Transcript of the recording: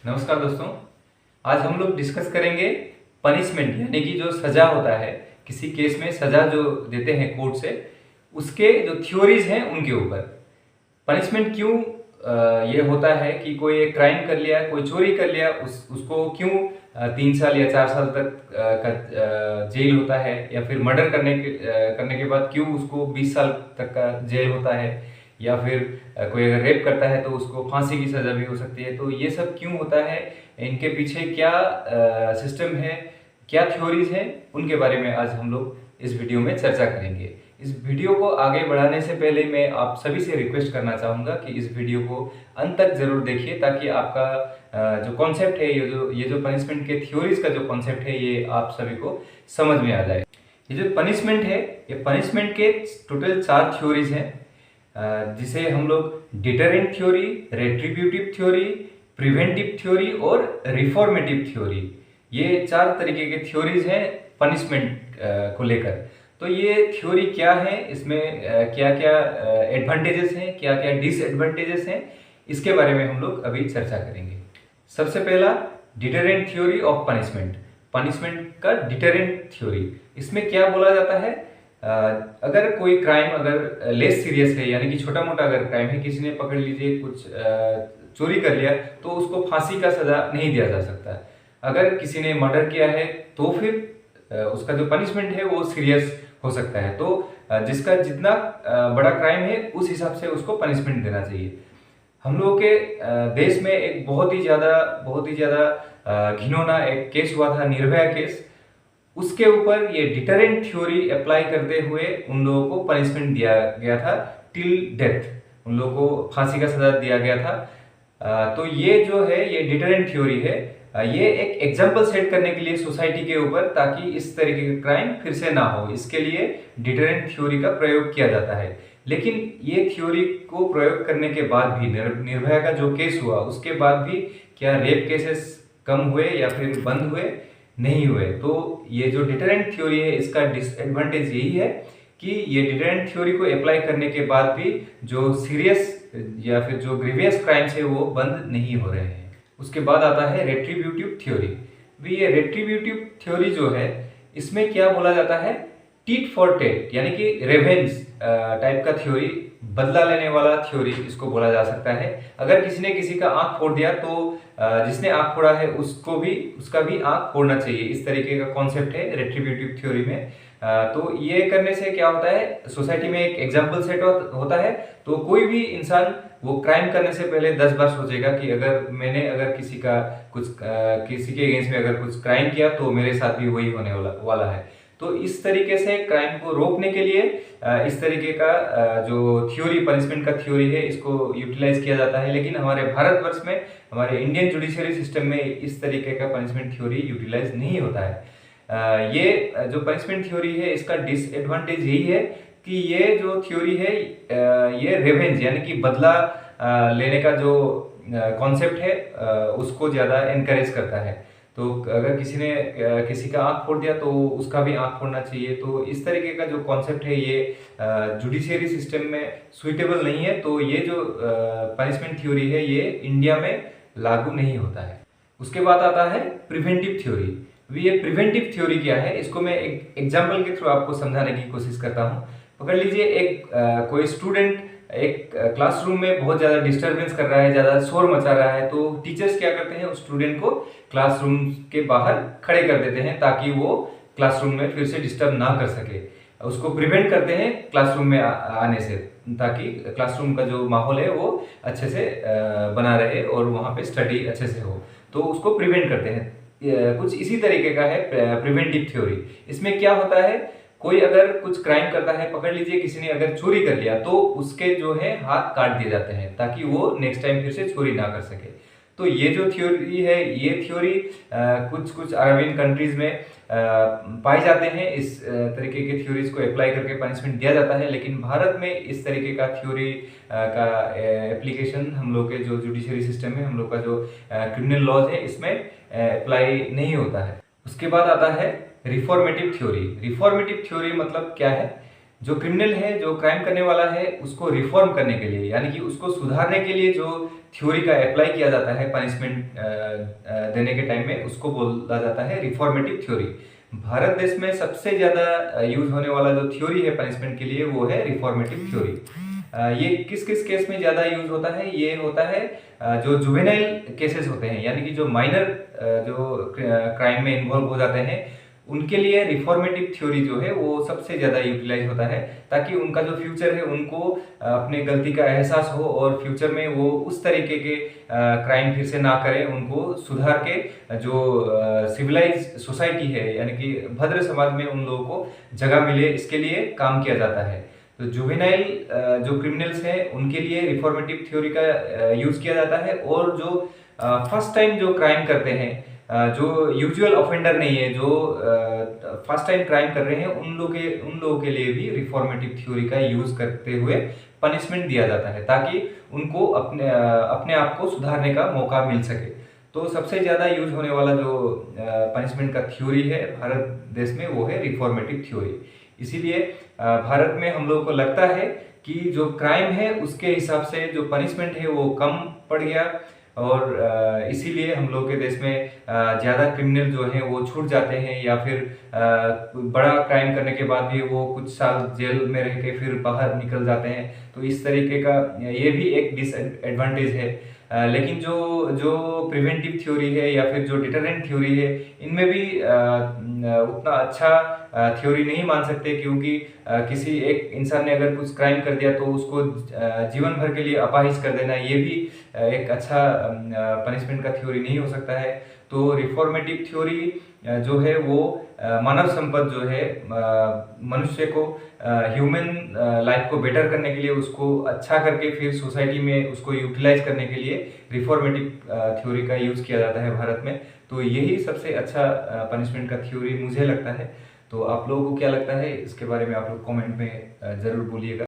नमस्कार दोस्तों। आज हम लोग डिस्कस करेंगे पनिशमेंट यानी कि जो सजा होता है, किसी केस में सजा जो देते हैं कोर्ट से, उसके जो थ्योरीज हैं उनके ऊपर। पनिशमेंट क्यों ये होता है कि कोई एक क्राइम कर लिया, कोई चोरी कर लिया, उसको क्यों 3 साल या 4 साल तक का जेल होता है, या फिर मर्डर करने के बाद क्यों उसको 20 साल तक का जेल होता है, या फिर कोई अगर रेप करता है तो उसको फांसी की सजा भी हो सकती है। तो ये सब क्यों होता है, इनके पीछे क्या सिस्टम है, क्या थ्योरीज हैं, उनके बारे में आज हम लोग इस वीडियो में चर्चा करेंगे। इस वीडियो को आगे बढ़ाने से पहले मैं आप सभी से रिक्वेस्ट करना चाहूँगा कि इस वीडियो को अंत तक जरूर देखिए, ताकि आपका जो कॉन्सेप्ट है, ये जो पनिशमेंट के थ्योरीज का जो कॉन्सेप्ट है, ये आप सभी को समझ में आ जाए। ये जो पनिशमेंट है, ये पनिशमेंट के टोटल 4 थ्योरीज हैं, जिसे हम लोग deterrent theory, retributive theory, preventive theory और रिफॉर्मेटिव थ्योरी, ये 4 तरीके के थ्योरीज हैं पनिशमेंट को लेकर। तो ये थ्योरी क्या है, इसमें क्या क्या एडवांटेजेस हैं, क्या क्या डिसएडवांटेजेस हैं, इसके बारे में हम लोग अभी चर्चा करेंगे। सबसे पहला, deterrent theory of punishment. Punishment का डिटरेंट थ्योरी, इसमें क्या बोला जाता है, अगर कोई क्राइम अगर लेस सीरियस है, यानी कि छोटा मोटा अगर क्राइम है, किसी ने पकड़ लीजिए कुछ चोरी कर लिया, तो उसको फांसी का सजा नहीं दिया जा सकता। अगर किसी ने मर्डर किया है तो फिर उसका जो पनिशमेंट है वो सीरियस हो सकता है। तो जिसका जितना बड़ा क्राइम है उस हिसाब से उसको पनिशमेंट देना चाहिए। हम लोगों के देश में एक बहुत ही ज्यादा घिनौना एक केस हुआ था, निर्भया केस। उसके ऊपर ये डिटरेंट थ्योरी अप्लाई करते हुए उन लोगों को पनिशमेंट दिया गया था टिल डेथ, उन लोगों को फांसी का सजा दिया गया था। तो ये जो है, ये डिटरेंट थ्योरी है। ये एक एग्जाम्पल सेट करने के लिए सोसाइटी के ऊपर, ताकि इस तरीके का क्राइम फिर से ना हो, इसके लिए डिटरेंट थ्योरी का प्रयोग किया जाता है। लेकिन ये थ्योरी को प्रयोग करने के बाद भी, निर्भया का जो केस हुआ उसके बाद भी क्या रेप केसेस कम हुए या फिर बंद हुए? नहीं हुए। तो ये जो डिटरेंट थ्योरी है, इसका डिसएडवांटेज यही है कि ये डिटरेंट थ्योरी को अप्लाई करने के बाद भी जो सीरियस या फिर जो ग्रीवियस क्राइम्स है वो बंद नहीं हो रहे हैं। उसके बाद आता है रेट्रिब्यूटिव थ्योरी। भी ये रेट्रिब्यूटिव थ्योरी जो है, इसमें क्या बोला जाता है, टीट फॉर टेट, यानी कि रेवेंज टाइप का थ्योरी, बदला लेने वाला थ्योरी इसको बोला जा सकता है। अगर किसी ने किसी का आंख फोड़ दिया तो जिसने आंख फोड़ा है उसका भी आंख फोड़ना चाहिए, इस तरीके का कॉन्सेप्ट है रेट्रिब्यूटिव थ्योरी में। तो ये करने से क्या होता है, सोसाइटी में एक एग्जाम्पल सेट होता है। तो कोई भी इंसान वो क्राइम करने से पहले 10 बार सोचेगा कि अगर किसी के अगेंस्ट में अगर कुछ क्राइम किया तो मेरे साथ भी वही होने वाला है। तो इस तरीके से क्राइम को रोकने के लिए इस तरीके का जो थ्योरी, पनिशमेंट का थ्योरी है, इसको यूटिलाइज किया जाता है। लेकिन हमारे भारतवर्ष में, हमारे इंडियन जुडिशरी सिस्टम में इस तरीके का पनिशमेंट थ्योरी यूटिलाइज नहीं होता है। ये जो पनिशमेंट थ्योरी है, इसका डिसएडवांटेज यही है कि ये जो थ्योरी है, ये रिवेंज यानी कि बदला लेने का जो कॉन्सेप्ट है उसको ज़्यादा एनकरेज करता है। तो अगर किसी ने किसी का आंख फोड़ दिया तो उसका भी आंख फोड़ना चाहिए। तो इस तरीके का जो कॉन्सेप्ट है, ये जुडिशियरी सिस्टम में सुइटेबल नहीं है। तो ये जो पनिशमेंट थ्योरी है, ये इंडिया में लागू नहीं होता है। उसके बाद आता है प्रिवेंटिव थ्योरी। ये प्रिवेंटिव थ्योरी क्या है, इसको मैं एक एग्जाम्पल के थ्रू आपको समझाने की कोशिश करता हूँ। पकड़ लीजिए एक कोई स्टूडेंट एक क्लासरूम में बहुत ज़्यादा डिस्टरबेंस कर रहा है, ज़्यादा शोर मचा रहा है। तो टीचर्स क्या करते हैं, उस स्टूडेंट को क्लासरूम के बाहर खड़े कर देते हैं, ताकि वो क्लासरूम में फिर से डिस्टर्ब ना कर सके। उसको प्रिवेंट करते हैं क्लासरूम में आने से, ताकि क्लासरूम का जो माहौल है वो अच्छे से बना रहे और वहाँ पे स्टडी अच्छे से हो। तो उसको प्रिवेंट करते हैं। कुछ इसी तरीके का है प्रिवेंटिव थ्योरी। इसमें क्या होता है, कोई अगर कुछ क्राइम करता है, पकड़ लीजिए किसी ने अगर चोरी कर लिया, तो उसके जो है हाथ काट दिए जाते हैं, ताकि वो नेक्स्ट टाइम फिर से चोरी ना कर सके। तो ये जो थ्योरी है, ये थ्योरी कुछ अरबियन कंट्रीज में पाए जाते हैं। इस तरीके के थ्योरीज को अप्लाई करके पनिशमेंट दिया जाता है। लेकिन भारत में इस तरीके का थ्योरी का एप्लीकेशन, हम लोग के जो जुडिशरी सिस्टम है, हम लोग का जो क्रिमिनल लॉज है, इसमें अप्लाई नहीं होता है। उसके बाद आता है रिफॉर्मेटिव थ्योरी। रिफॉर्मेटिव थ्योरी मतलब क्या है? जो क्रिमिनल है, जो क्राइम करने वाला है, उसको रिफॉर्म करने के लिए, यानी कि उसको सुधारने के लिए जो थ्योरी का अप्लाई किया जाता है पनिशमेंट देने के टाइम में, उसको बोला जाता है रिफॉर्मेटिव थ्योरी। भारत देश में सबसे ज़्यादा यूज होने वाला जो थ्योरी है पनिशमेंट के लिए, वो है रिफॉर्मेटिव थ्योरी। ये किस किस केस में ज़्यादा यूज होता है? ये होता है जो जुवेनाइल केसेस होते हैं, यानी कि जो माइनर जो क्राइम में इन्वॉल्व हो जाते हैं, उनके लिए रिफॉर्मेटिव थ्योरी जो है वो सबसे ज़्यादा यूटिलाइज होता है, ताकि उनका जो फ्यूचर है, उनको अपने गलती का एहसास हो और फ्यूचर में वो उस तरीके के क्राइम फिर से ना करें, उनको सुधार के जो सिविलाइज सोसाइटी है, यानी कि भद्र समाज में उन लोगों को जगह मिले, इसके लिए काम किया जाता है। तो जुवेनाइल जो क्रिमिनल्स हैं, उनके लिए रिफॉर्मेटिव थ्योरी का यूज किया जाता है। और जो फर्स्ट टाइम जो क्राइम करते हैं, जो यूजुअल ऑफेंडर नहीं है, जो फर्स्ट टाइम क्राइम कर रहे हैं, उन लोगों के लिए भी रिफॉर्मेटिव थ्योरी का यूज करते हुए पनिशमेंट दिया जाता है, ताकि उनको अपने आप को सुधारने का मौका मिल सके। तो सबसे ज़्यादा यूज होने वाला जो पनिशमेंट का थ्योरी है भारत देश में, वो है रिफॉर्मेटिव थ्योरी। इसीलिए भारत में हम लोगों को लगता है कि जो क्राइम है उसके हिसाब से जो पनिशमेंट है वो कम पड़ गया, और इसीलिए हम लोग के देश में ज़्यादा क्रिमिनल जो हैं वो छूट जाते हैं, या फिर बड़ा क्राइम करने के बाद भी वो कुछ साल जेल में रह के फिर बाहर निकल जाते हैं। तो इस तरीके का ये भी एक डिसएडवांटेज है। लेकिन जो जो प्रिवेंटिव थ्योरी है या फिर जो डिटरेंट थ्योरी है, इनमें भी उतना अच्छा थ्योरी नहीं मान सकते, क्योंकि किसी एक इंसान ने अगर कुछ क्राइम कर दिया तो उसको जीवन भर के लिए अपाहिज कर देना, ये भी एक अच्छा पनिशमेंट का थ्योरी नहीं हो सकता है। तो रिफॉर्मेटिव थ्योरी जो है वो मानव संपद जो है, मनुष्य को ह्यूमन लाइफ को बेटर करने के लिए, उसको अच्छा करके फिर सोसाइटी में उसको यूटिलाइज करने के लिए रिफॉर्मेटिव थ्योरी का यूज़ किया जाता है भारत में। तो यही सबसे अच्छा पनिशमेंट का थ्योरी मुझे लगता है। तो आप लोगों को क्या लगता है इसके बारे में? आप लोग कमेंट में ज़रूर बोलिएगा।